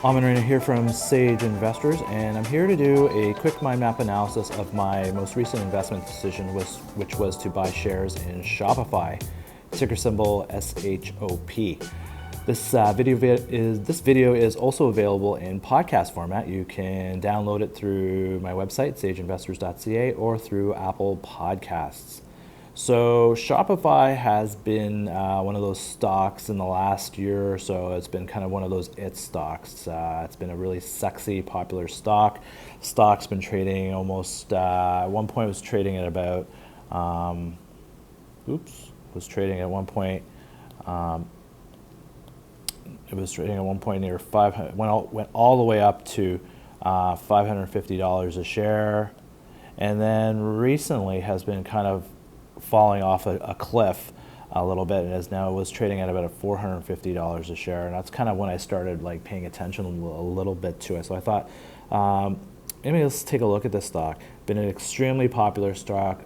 Amin here from Sage Investors, and I'm here to do a quick mind map analysis of my most recent investment decision, which was to buy shares in Shopify, ticker symbol SHOP. This video is also available in podcast format. You can download it through my website, sageinvestors.ca, or through Apple Podcasts. So Shopify has been one of those stocks in the last year or so. It's been kind of one of those stocks. It's been a really sexy, popular stock. Stock's been trading almost, at one point was trading at about, was trading at one point, it was trading at one point near 500, went all the way up to $550 a share. And then recently has been kind of falling off a cliff a little bit, and was trading at about $450 a share, and that's kind of when I started like paying attention a little bit to it. So I thought, maybe let's take a look at this stock. Been an extremely popular stock,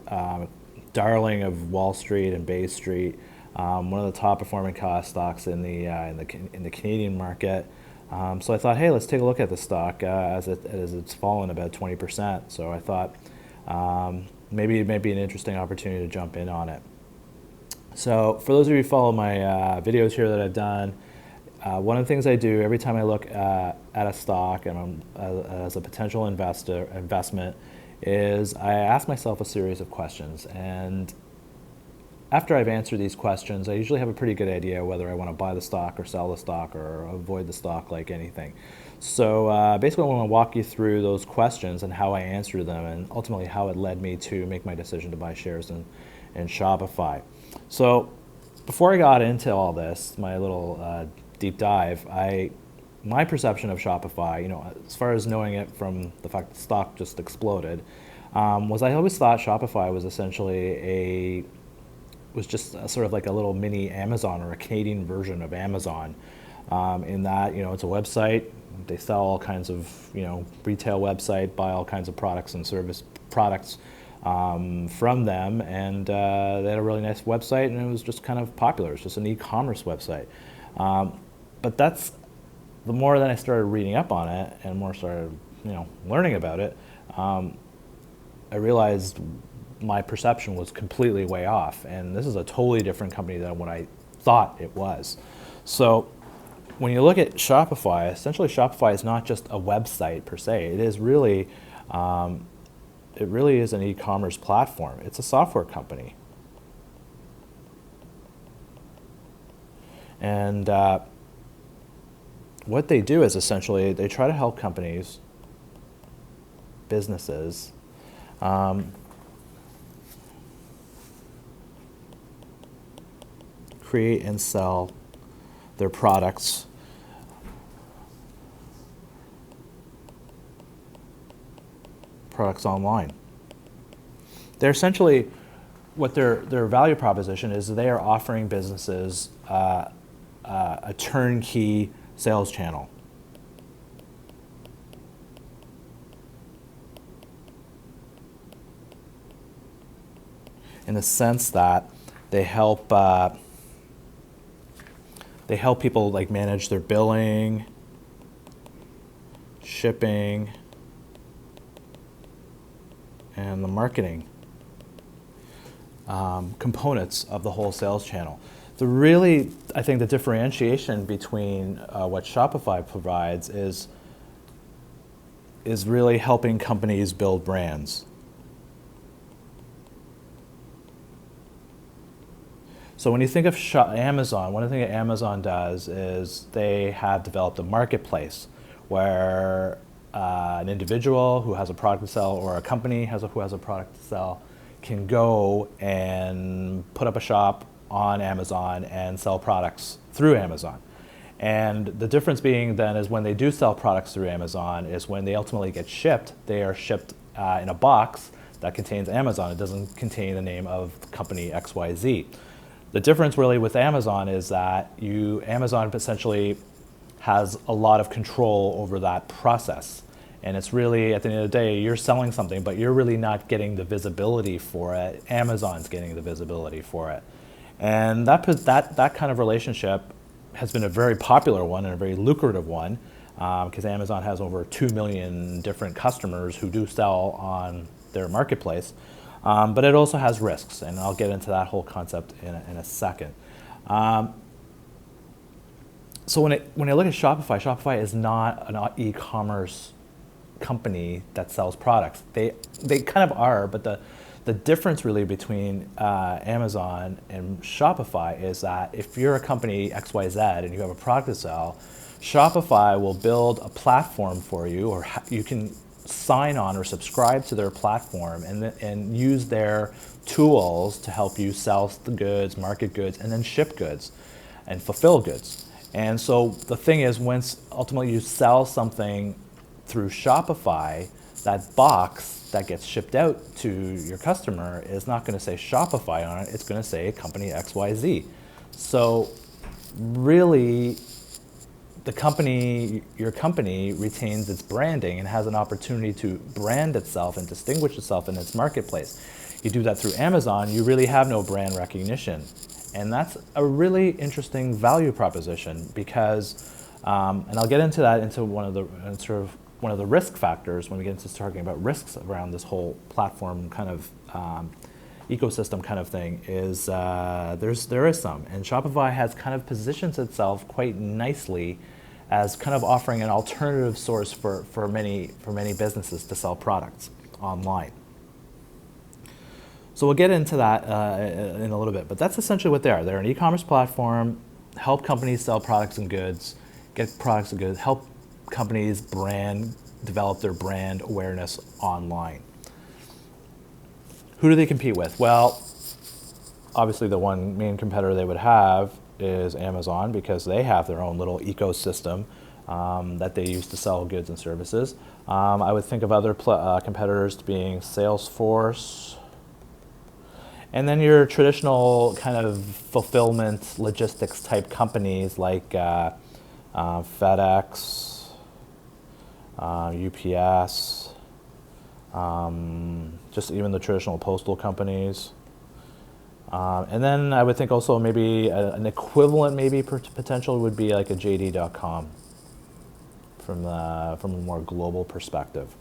darling of Wall Street and Bay Street, one of the top performing stocks in the Canadian market. So I thought, hey, let's take a look at the stock as it's fallen about 20%. So I thought, maybe it may be an interesting opportunity to jump in on it. So for those of you who follow my videos here that I've done, one of the things I do every time I look at a stock and as a potential investment is I ask myself a series of questions. And after I've answered these questions, I usually have a pretty good idea whether I want to buy the stock or sell the stock or avoid the stock, like anything. So basically I want to walk you through those questions and how I answered them, and ultimately how it led me to make my decision to buy shares in Shopify. So before I got into all this, my little deep dive, my perception of Shopify, as far as knowing it from the fact the stock just exploded, was I always thought Shopify was essentially just sort of like a little mini Amazon, or a Canadian version of Amazon, in that, it's a website. They sell all kinds of, retail website, buy all kinds of products and service products from them, and they had a really nice website, and it was just kind of popular. It's just an e-commerce website. But that's, the more that I started reading up on it and more started, learning about it, I realized my perception was completely way off, and this is a totally different company than what I thought it was. So when you look at Shopify, essentially Shopify is not just a website per se. It is really, it really is an e-commerce platform. It's a software company. And what they do is essentially they try to help companies, businesses, create and sell their products online. They're essentially, what their value proposition is, they are offering businesses a turnkey sales channel. In the sense that they help people like manage their billing, shipping, and the marketing components of the whole sales channel. I think the differentiation between what Shopify provides is really helping companies build brands. So when you think of Amazon, one of the things that Amazon does is they have developed a marketplace where an individual who has a product to sell, or a company who has a product to sell, can go and put up a shop on Amazon and sell products through Amazon. And the difference being then is when they do sell products through Amazon is when they ultimately get shipped, they are shipped in a box that contains Amazon. It doesn't contain the name of company XYZ. The difference really with Amazon is that Amazon essentially has a lot of control over that process. And it's really, at the end of the day, you're selling something, but you're really not getting the visibility for it. Amazon's getting the visibility for it. And that kind of relationship has been a very popular one and a very lucrative one because Amazon has over 2 million different customers who do sell on their marketplace. But it also has risks, and I'll get into that whole concept in a second. So when I look at Shopify, Shopify is not an e-commerce company that sells products. They kind of are, but the difference really between Amazon and Shopify is that if you're a company XYZ and you have a product to sell, Shopify will build a platform for you, or you can sign on or subscribe to their platform and use their tools to help you sell the goods, market goods, and then ship goods and fulfill goods. And so the thing is, once ultimately you sell something through Shopify, that box that gets shipped out to your customer is not going to say Shopify on it, it's going to say company XYZ. So really, your company retains its branding and has an opportunity to brand itself and distinguish itself in its marketplace. You do that through Amazon, you really have no brand recognition. And that's a really interesting value proposition because, and I'll get into that into one of the risk factors when we get into talking about risks around this whole platform kind of ecosystem kind of thing, is there is some. And Shopify has kind of positions itself quite nicely as kind of offering an alternative source for many businesses to sell products online. So we'll get into that in a little bit, but that's essentially what they are. They're an e-commerce platform, help companies sell products and goods, get products and goods, help companies develop their brand awareness online. Who do they compete with? Well, obviously the one main competitor they would have is Amazon, because they have their own little ecosystem that they use to sell goods and services. I would think of other competitors being Salesforce, and then your traditional kind of fulfillment logistics type companies like FedEx, UPS, just even the traditional postal companies. And then I would think also maybe an equivalent potential would be like a JD.com from a more global perspective.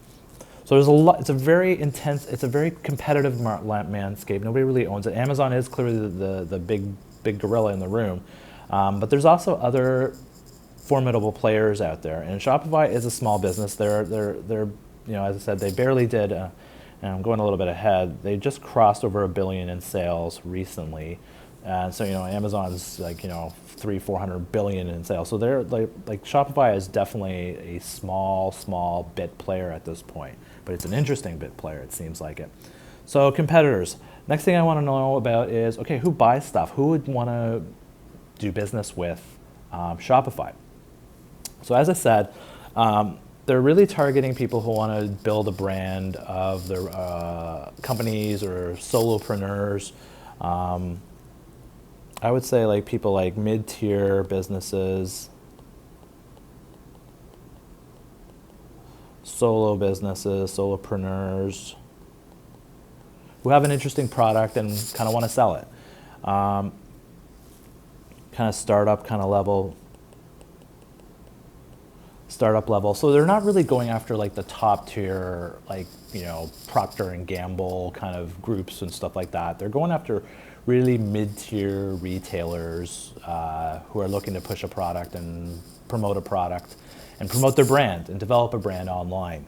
So there's a lot. It's a very intense. It's a very competitive landscape. Nobody really owns it. Amazon is clearly the big gorilla in the room, but there's also other formidable players out there. And Shopify is a small business. They're as I said, they barely did. And I'm going a little bit ahead. They just crossed over $1 billion in sales recently, and so Amazon's like 300-400 billion in sales. So they're like Shopify is definitely a small bit player at this point, but it's an interesting bit player. It seems like it. So competitors. Next thing I want to know about is, okay, who buys stuff? Who would want to do business with Shopify? So as I said, they're really targeting people who want to build a brand of their companies or solopreneurs. I would say like people like mid-tier businesses, solo businesses, solopreneurs who have an interesting product and kind of want to sell it. Kind of startup level. So they're not really going after like the top tier, like Procter and Gamble kind of groups and stuff like that. They're going after really mid-tier retailers who are looking to push a product and promote a product and promote their brand and develop a brand online.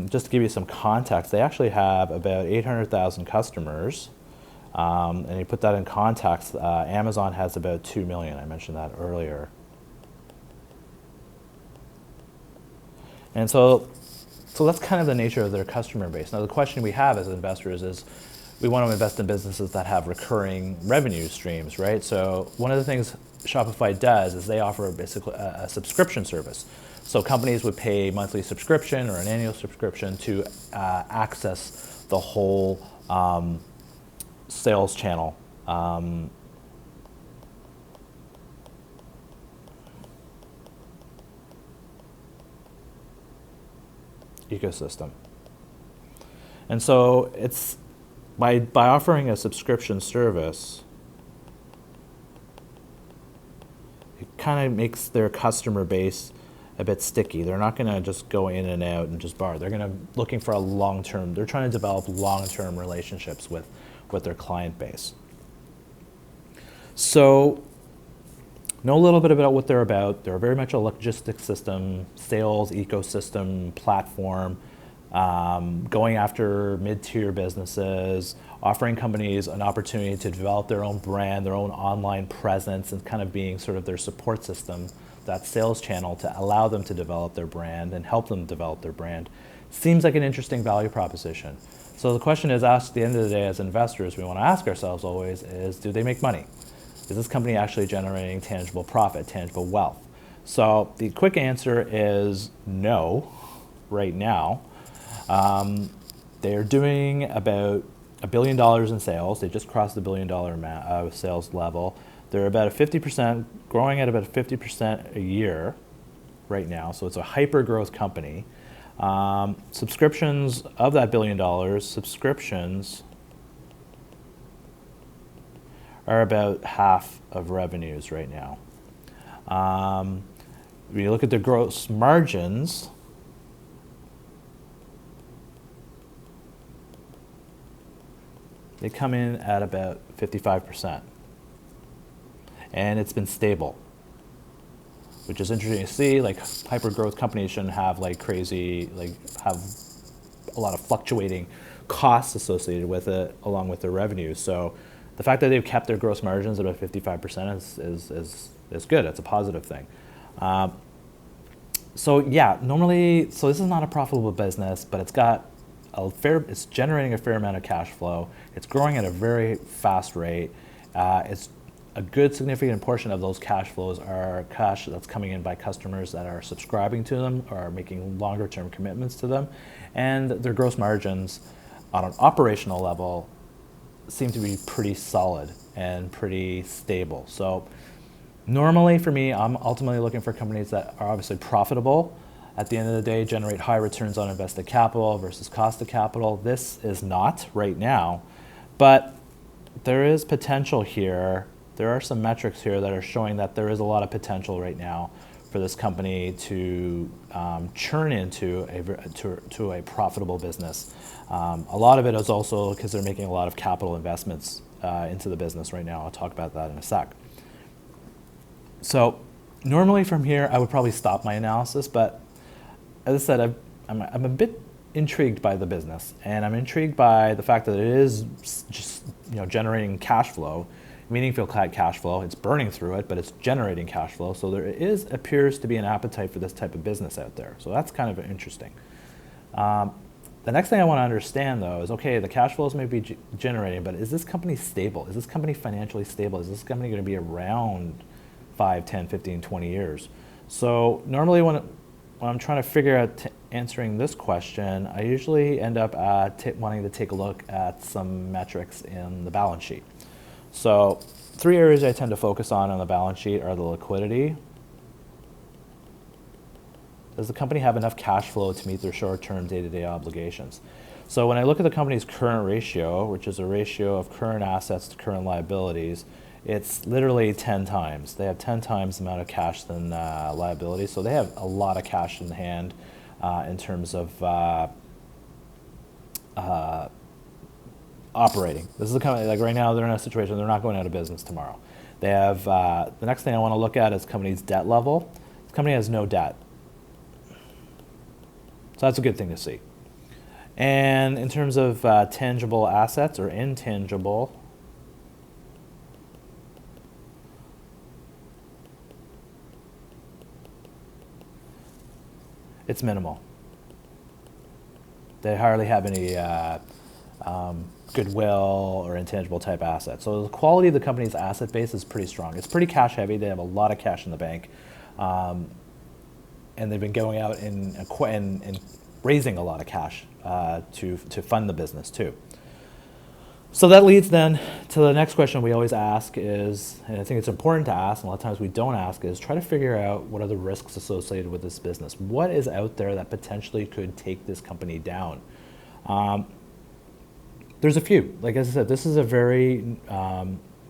Just to give you some context, they actually have about 800,000 customers. And you put that in context, Amazon has about 2 million. I mentioned that earlier. And so that's kind of the nature of their customer base. Now the question we have as investors is, we want to invest in businesses that have recurring revenue streams, right? So one of the things Shopify does is they offer basically a subscription service. So companies would pay a monthly subscription or an annual subscription to access the whole sales channel. Ecosystem. And so it's by offering a subscription service, it kind of makes their customer base a bit sticky. They're not going to just go in and out and just borrow. They're going to looking for a long-term. They're trying to develop long-term relationships with their client base. So know a little bit about what they're about. They're very much a logistics system, sales ecosystem platform, going after mid-tier businesses, offering companies an opportunity to develop their own brand, their own online presence, and kind of being sort of their support system, that sales channel to allow them to develop their brand and help them develop their brand. Seems like an interesting value proposition. So the question is asked at the end of the day as investors, we want to ask ourselves always is, do they make money? Is this company actually generating tangible profit, tangible wealth? So the quick answer is no, right now. They're doing about $1 billion in sales. They just crossed the $1 billion sales level. They're about 50%, growing at about 50% a year right now. So it's a hyper growth company. Subscriptions of that $1 billion, subscriptions are about half of revenues right now. When you look at the gross margins, they come in at about 55%. And it's been stable, which is interesting to see. Like hyper growth companies shouldn't have like crazy, like have a lot of fluctuating costs associated with it along with their revenues. So the fact that they've kept their gross margins at about 55% is good. It's a positive thing. So yeah, normally, so this is not a profitable business, but it's generating a fair amount of cash flow. It's growing at a very fast rate. It's a good significant portion of those cash flows are cash that's coming in by customers that are subscribing to them or are making longer term commitments to them. And their gross margins on an operational level seem to be pretty solid and pretty stable. So normally for me, I'm ultimately looking for companies that are obviously profitable. At the end of the day, generate high returns on invested capital versus cost of capital. This is not right now, but there is potential here. There are some metrics here that are showing that there is a lot of potential right now for this company to churn into a profitable business. A lot of it is also because they're making a lot of capital investments into the business right now. I'll talk about that in a sec. So normally from here, I would probably stop my analysis, but as I said, I'm a bit intrigued by the business, and I'm intrigued by the fact that it is just generating cash flow, meaningful cash flow. It's burning through it, but it's generating cash flow. So there appears to be an appetite for this type of business out there. So that's kind of interesting. The next thing I want to understand, though, is, okay, the cash flows may be generating, but is this company stable? Is this company financially stable? Is this company going to be around 5, 10, 15, 20 years? So normally when I'm trying to figure out answering this question, I usually end up wanting to take a look at some metrics in the balance sheet. So 3 areas I tend to focus on the balance sheet are the liquidity. Does the company have enough cash flow to meet their short-term day-to-day obligations? So when I look at the company's current ratio, which is a ratio of current assets to current liabilities, it's literally 10 times. They have 10 times the amount of cash than liabilities. So they have a lot of cash in hand in terms of operating. This is a company, like right now, they're in a situation, they're not going out of business tomorrow. They have, the next thing I want to look at is company's debt level. The company has no debt. So that's a good thing to see. And in terms of tangible assets or intangible, it's minimal. They hardly have any goodwill or intangible type assets. So the quality of the company's asset base is pretty strong. It's pretty cash heavy. They have a lot of cash in the bank. And they've been going out and raising a lot of cash to fund the business too. So that leads then to the next question we always ask is, and I think it's important to ask, and a lot of times we don't ask, is try to figure out what are the risks associated with this business. What is out there that potentially could take this company down? There's a few. Like as I said, this is a very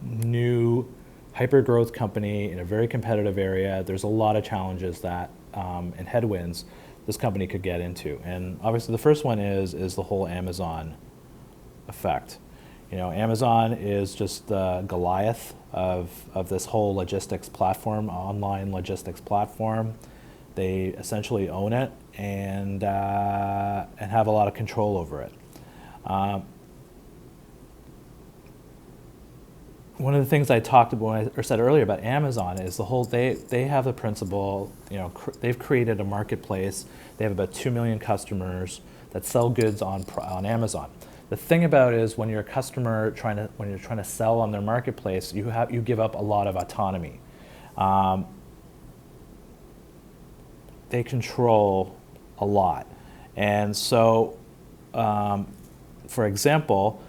new hyper-growth company in a very competitive area. There's a lot of challenges that and headwinds this company could get into. And obviously the first one is the whole Amazon effect. Amazon is just the Goliath of this whole logistics platform, online logistics platform. They essentially own it and have a lot of control over it. One of the things I talked about or said earlier about Amazon is the whole they have the principle. They've created a marketplace. They have about 2 million customers that sell goods on Amazon. The thing about it is when you're a customer when you're trying to sell on their marketplace, you give up a lot of autonomy. They control a lot, and so, for example,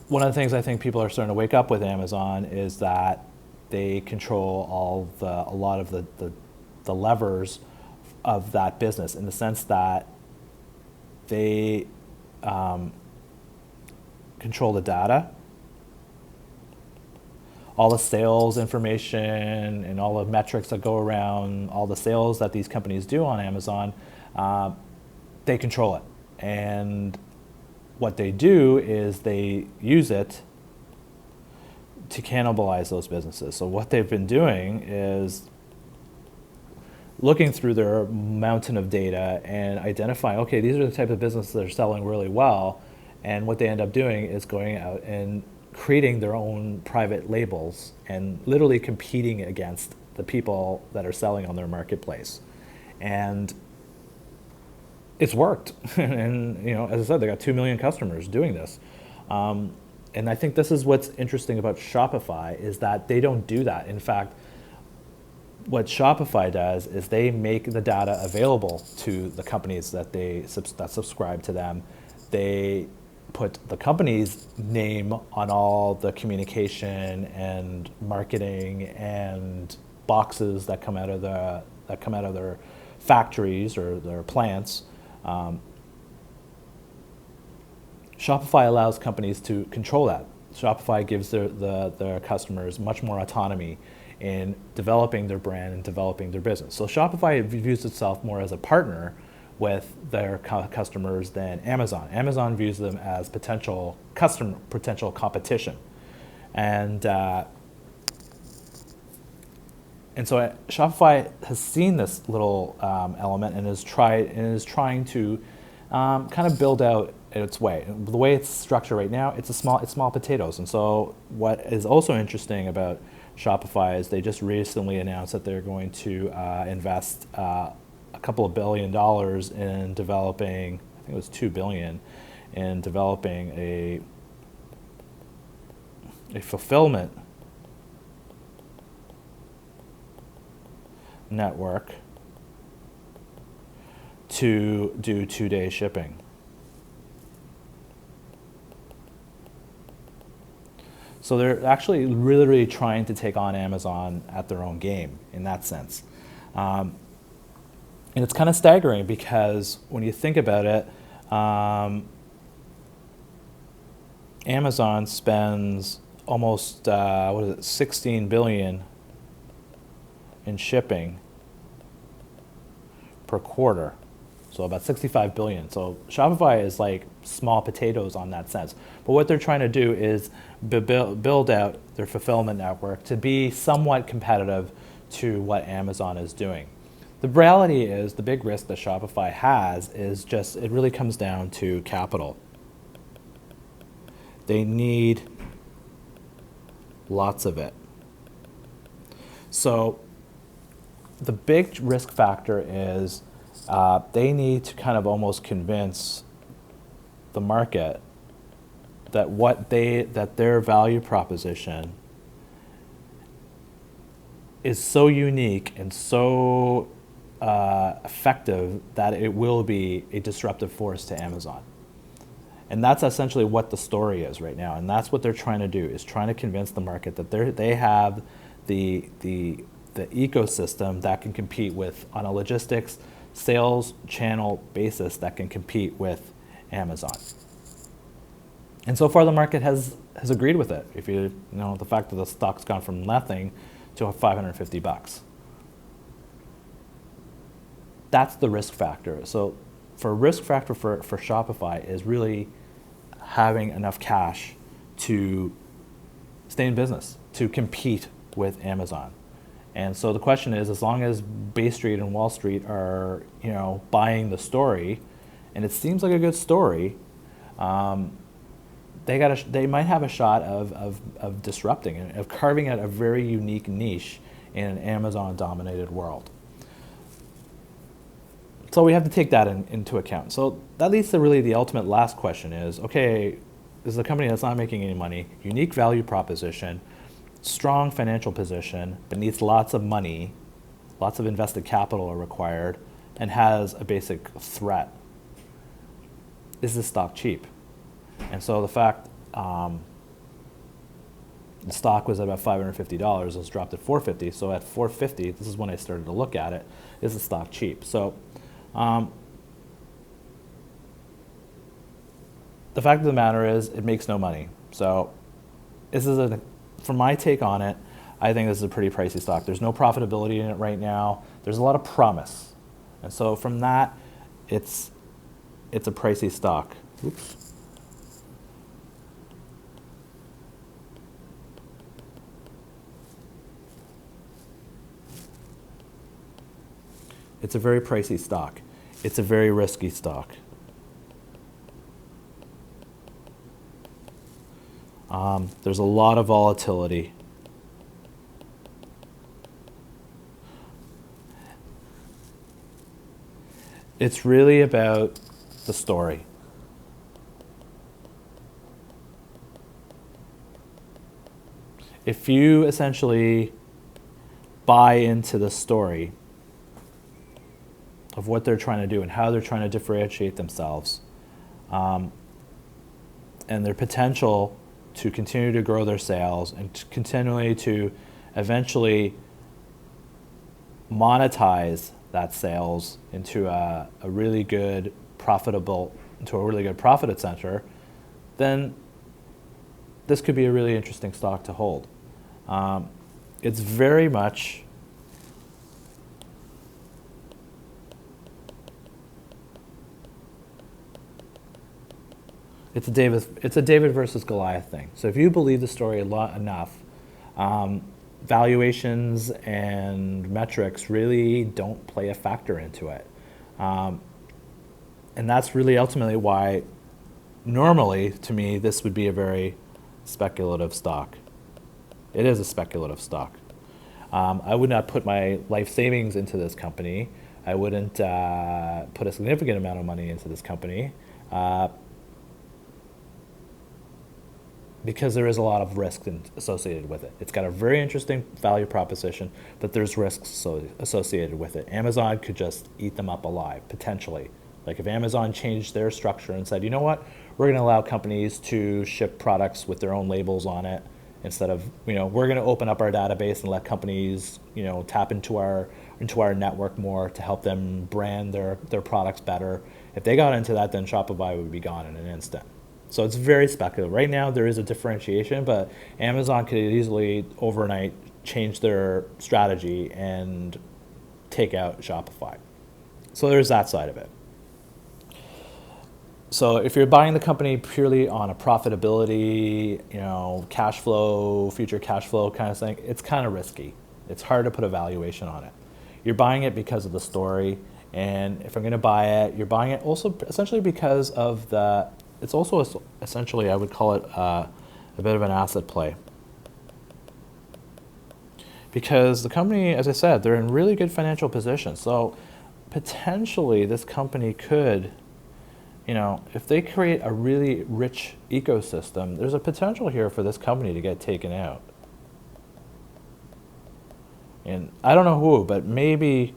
one of the things I think people are starting to wake up with Amazon is that they control a lot of the levers of that business, in the sense that they control the data, all the sales information and all the metrics that go around all the sales that these companies do on Amazon. They control it. And what they do is they use it to cannibalize those businesses. So what they've been doing is looking through their mountain of data and identifying, okay, these are the type of businesses that are selling really well. And what they end up doing is going out and creating their own private labels and literally competing against the people that are selling on their marketplace. And it's worked. And as I said, they got 2 million customers doing this. And I think this is what's interesting about Shopify, is that they don't do that. In fact, what Shopify does is they make the data available to the companies that subscribe to them. They put the company's name on all the communication and marketing and boxes that come out of their factories or their plants. Shopify allows companies to control that. Shopify gives their customers much more autonomy in developing their brand and developing their business. So Shopify views itself more as a partner with their customers than Amazon. Amazon views them as potential competition. And so Shopify has seen this little element and is trying to kind of build out its way. The way it's structured right now, it's small potatoes. And so what is also interesting about Shopify is they just recently announced that they're going to invest a couple of $1 billion in developing, I think it was $2 billion, in developing a fulfillment network to do 2-day shipping. So they're actually really trying to take on Amazon at their own game in that sense. And it's kind of staggering because when you think about it, Amazon spends almost $16 billion in shipping per quarter, so about $65 billion. So Shopify is like small potatoes on that sense. But what they're trying to do is build out their fulfillment network to be somewhat competitive to what Amazon is doing. The reality is, the big risk that Shopify has is just, it really comes down to capital. They need lots of it. So the big risk factor is they need to kind of almost convince the market that their value proposition is so unique and so effective that it will be a disruptive force to Amazon. And that's essentially what the story is right now. And that's what they're trying to do, is trying to convince the market that they have the ecosystem that can compete with, on a logistics sales channel basis, that can compete with Amazon. And so far the market has agreed with it. If you know the fact that the stock's gone from nothing to $550. that's the risk factor. So for risk factor for Shopify is really having enough cash to stay in business, to compete with Amazon. And so the question is, as long as Bay Street and Wall Street are, buying the story, and it seems like a good story, they might have a shot of disrupting it, of carving out a very unique niche in an Amazon-dominated world. So we have to take that into account. So that leads to really the ultimate last question is, okay, this is a company that's not making any money, unique value proposition, strong financial position, but needs lots of money, lots of invested capital are required, and has a basic threat. Is this stock cheap? And so the fact the stock was at about $550, it was dropped at $450, so at $450, this is when I started to look at it, is the stock cheap? So the fact of the matter is, it makes no money. So this is from my take on it, I think this is a pretty pricey stock. There's no profitability in it right now. There's a lot of promise. And so from that, it's a pricey stock. Oops. It's a very pricey stock. It's a very risky stock. There's a lot of volatility. It's really about the story. If you essentially buy into the story of what they're trying to do and how they're trying to differentiate themselves, and their potential to continue to grow their sales and to continually to eventually monetize that sales into a really good profit center, then this could be a really interesting stock to hold. It's very much it's a David versus Goliath thing. So if you believe the story enough, valuations and metrics really don't play a factor into it. And that's really ultimately why normally, to me, this would be a very speculative stock. It is a speculative stock. I would not put my life savings into this company. I wouldn't put a significant amount of money into this company because there is a lot of risk associated with it. It's got a very interesting value proposition, but there's risks associated with it. Amazon could just eat them up alive, potentially. Like if Amazon changed their structure and said, you know what, we're going to allow companies to ship products with their own labels on it, instead of, we're going to open up our database and let companies, tap into our network more to help them brand their products better. If they got into that, then Shopify would be gone in an instant. So it's very speculative. Right now, there is a differentiation, but Amazon could easily overnight change their strategy and take out Shopify. So there's that side of it. So if you're buying the company purely on a profitability, cash flow, future cash flow kind of thing, it's kind of risky. It's hard to put a valuation on it. You're buying it because of the story, and if I'm going to buy it, you're buying it also essentially because of it's also essentially, I would call it a bit of an asset play. Because the company, as I said, they're in really good financial position. So potentially this company could, if they create a really rich ecosystem, there's a potential here for this company to get taken out. And I don't know who, but maybe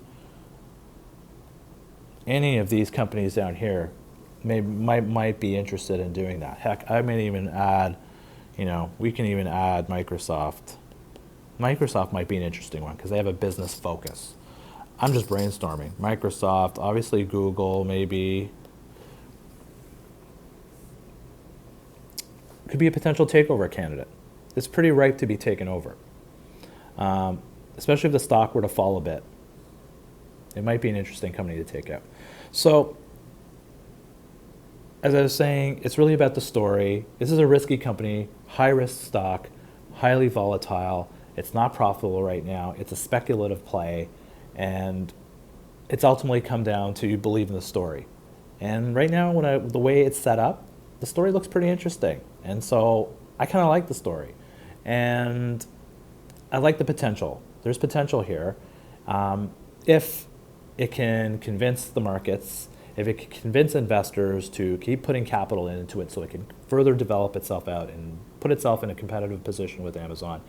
any of these companies down here might be interested in doing that. Heck, I may even add, we can even add Microsoft. Microsoft might be an interesting one because they have a business focus. I'm just brainstorming. Microsoft, obviously Google, maybe. Could be a potential takeover candidate. It's pretty ripe to be taken over, especially if the stock were to fall a bit. It might be an interesting company to take out. So, as I was saying, it's really about the story. This is a risky company, high risk stock, highly volatile. It's not profitable right now. It's a speculative play, and it's ultimately come down to you believe in the story. And right now, the way it's set up, the story looks pretty interesting. And so I kind of like the story. And I like the potential. There's potential here. If it can convince the markets, if it can convince investors to keep putting capital into it so it can further develop itself out and put itself in a competitive position with Amazon,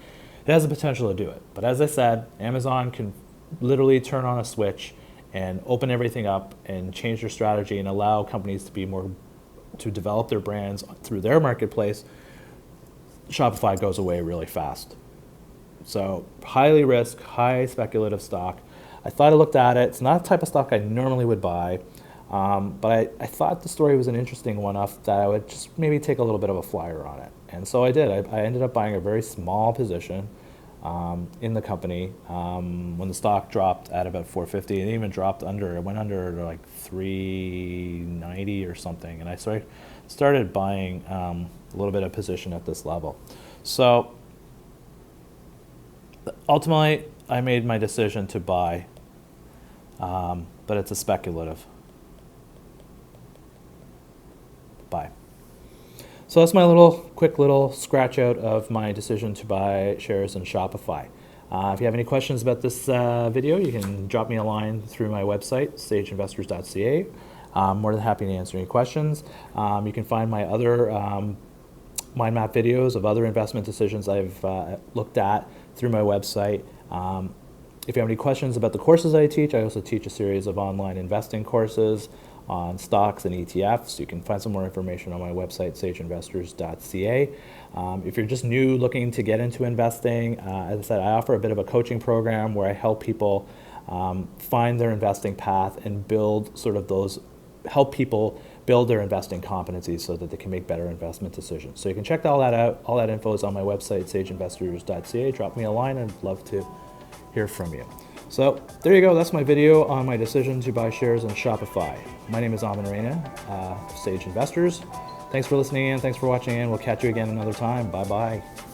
it has the potential to do it. But as I said, Amazon can literally turn on a switch and open everything up and change their strategy and allow companies to develop their brands through their marketplace. Shopify goes away really fast. So highly risk, high speculative stock. I thought I looked at it. It's not the type of stock I normally would buy, but I thought the story was an interesting one enough that I would just maybe take a little bit of a flyer on it. And so I did. I ended up buying a very small position in the company when the stock dropped at about 450. It even dropped under. It went under to like 390 or something. And I started buying a little bit of position at this level. So ultimately, I made my decision to buy, but it's a speculative buy. So that's my quick little scratch out of my decision to buy shares in Shopify. If you have any questions about this video, you can drop me a line through my website, sageinvestors.ca. I'm more than happy to answer any questions. You can find my other mind map videos of other investment decisions I've looked at through my website. If you have any questions about the courses I teach, I also teach a series of online investing courses on stocks and ETFs. You can find some more information on my website, sageinvestors.ca. If you're just new looking to get into investing, as I said, I offer a bit of a coaching program where I help people find their investing path and help people build their investing competencies so that they can make better investment decisions. So you can check all that out. All that info is on my website, sageinvestors.ca. Drop me a line. I'd love to hear from you. So there you go. That's my video on my decision to buy shares in Shopify. My name is Amin Reina, Sage Investors. Thanks for listening in. Thanks for watching in. We'll catch you again another time. Bye-bye.